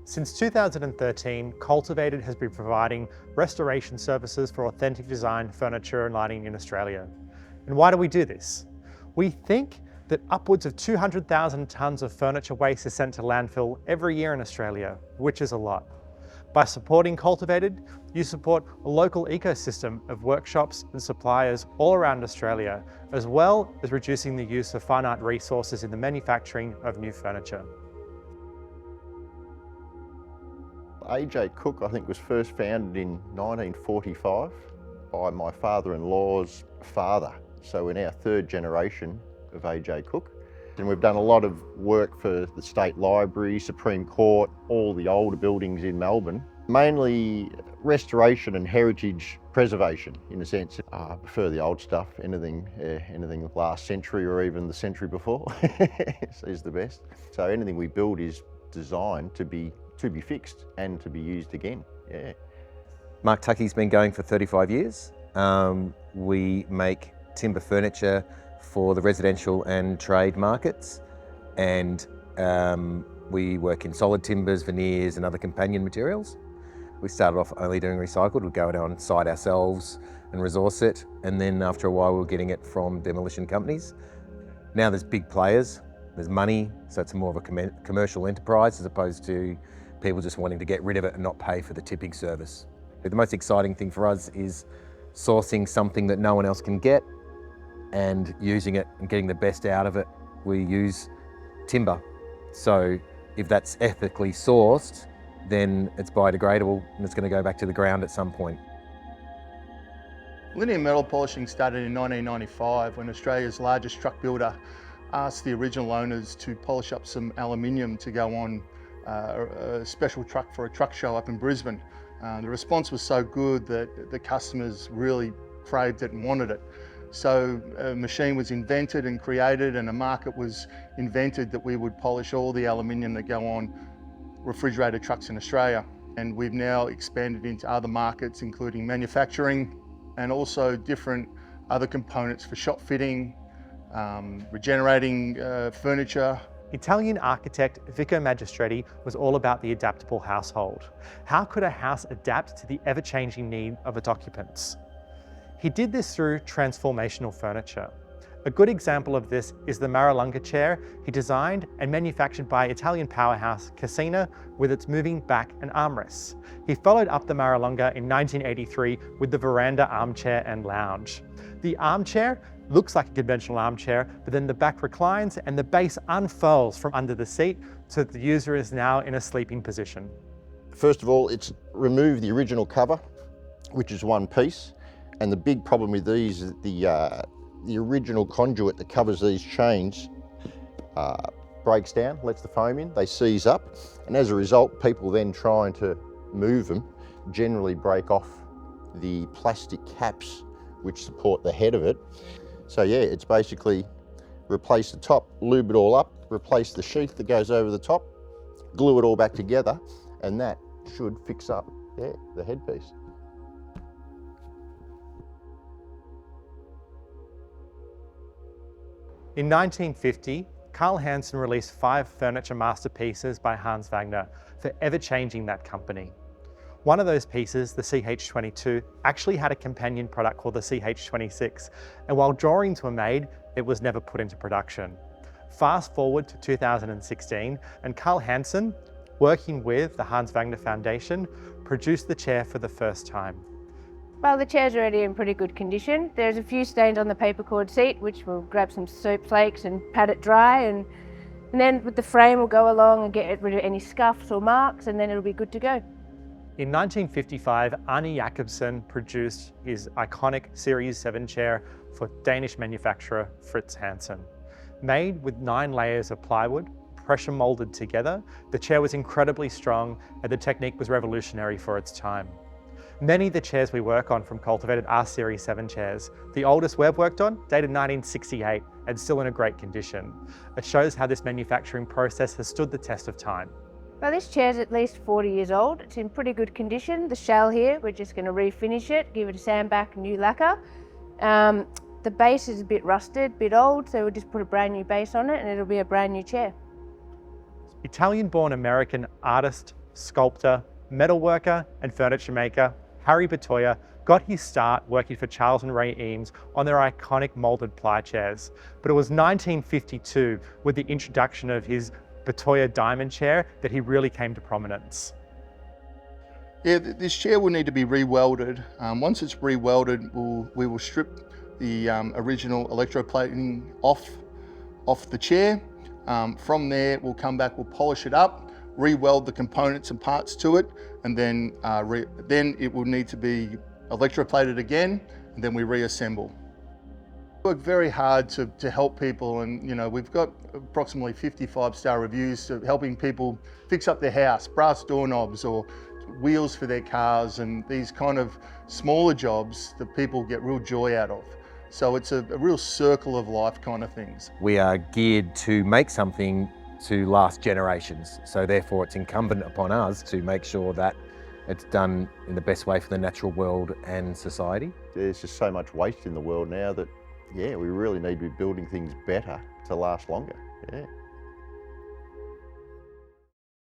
Since 2013, Cultivated has been providing restoration services for authentic design furniture and lighting in Australia. And why do we do this? We think that upwards of 200,000 tonnes of furniture waste is sent to landfill every year in Australia, which is a lot. By supporting Cultivated, you support a local ecosystem of workshops and suppliers all around Australia, as well as reducing the use of finite resources in the manufacturing of new furniture. AJ Cook, I think, was first founded in 1945 by my father-in-law's father. So we're now third generation of AJ Cook. And we've done a lot of work for the State Library, Supreme Court, all the older buildings in Melbourne. Mainly restoration and heritage preservation, in a sense. I prefer the old stuff, anything last century or even the century before is the best. So anything we build is designed to be fixed and to be used again, yeah. Mark Tuckey's been going for 35 years. We make timber furniture for the residential and trade markets, and we work in solid timbers, veneers and other companion materials. We started off only doing recycled. We'd go down on site ourselves and resource it, and then after a while we were getting it from demolition companies. Now there's big players, there's money, so it's more of a commercial enterprise as opposed to people just wanting to get rid of it and not pay for the tipping service. The most exciting thing for us is sourcing something that no one else can get and using it and getting the best out of it. We use timber, so if that's ethically sourced, then it's biodegradable and it's going to go back to the ground at some point. Linear metal polishing started in 1995 when Australia's largest truck builder asked the original owners to polish up some aluminium to go on a special truck for a truck show up in Brisbane. The response was so good that the customers really craved it and wanted it. So a machine was invented and created, and a market was invented that we would polish all the aluminium that go on refrigerated trucks in Australia. And we've now expanded into other markets, including manufacturing and also different other components for shop fitting, regenerating furniture. Italian architect Vico Magistretti was all about the adaptable household. How could a house adapt to the ever-changing need of its occupants? He did this through transformational furniture. A good example of this is the Maralunga chair he designed and manufactured by Italian powerhouse Casina with its moving back and armrests. He followed up the Maralunga in 1983 with the veranda armchair and lounge. The armchair looks like a conventional armchair, but then the back reclines and the base unfurls from under the seat so that the user is now in a sleeping position. First of all, it's remove the original cover, which is one piece. And the big problem with these is the original conduit that covers these chains breaks down, lets the foam in, they seize up, and as a result, people then trying to move them generally break off the plastic caps which support the head of it. So yeah, it's basically replace the top, lube it all up, replace the sheath that goes over the top, glue it all back together, and that should fix up, yeah, the headpiece. In 1950, Carl Hansen released 5 furniture masterpieces by Hans Wagner, forever changing that company. One of those pieces, the CH22, actually had a companion product called the CH26, and while drawings were made, it was never put into production. Fast forward to 2016, and Carl Hansen, working with the Hans Wagner Foundation, produced the chair for the first time. Well, the chair's already in pretty good condition. There's a few stains on the paper cord seat, which we'll grab some soap flakes and pat it dry, and then with the frame we'll go along and get rid of any scuffs or marks, and then it'll be good to go. In 1955, Arne Jacobsen produced his iconic Series 7 chair for Danish manufacturer Fritz Hansen. Made with 9 layers of plywood, pressure molded together, the chair was incredibly strong and the technique was revolutionary for its time. Many of the chairs we work on from Cultivated are Series 7 chairs. The oldest we've worked on dated 1968 and still in a great condition. It shows how this manufacturing process has stood the test of time. Well, this chair's at least 40 years old. It's in pretty good condition. The shell here, we're just going to refinish it, give it a sandback, new lacquer. The base is a bit rusted, a bit old, so we'll just put a brand new base on it and it'll be a brand new chair. Italian-born American artist, sculptor, metalworker and furniture maker Harry Bertoia got his start working for Charles and Ray Eames on their iconic moulded ply chairs. But it was 1952, with the introduction of his Bertoia diamond chair, that he really came to prominence. Yeah, this chair will need to be re-welded. Once it's re-welded, we will strip the original electroplating off the chair. From there, we'll come back, we'll polish it up, re-weld the components and parts to it, and then it will need to be electroplated again, and then we reassemble. We work very hard to help people, and we've got approximately 50 5-star reviews of helping people fix up their house, brass doorknobs or wheels for their cars, and these kind of smaller jobs that people get real joy out of. So it's a real circle of life kind of things. We are geared to make something to last generations, so therefore it's incumbent upon us to make sure that it's done in the best way for the natural world and society. There's just so much waste in the world now that, yeah, we really need to be building things better to last longer. Yeah.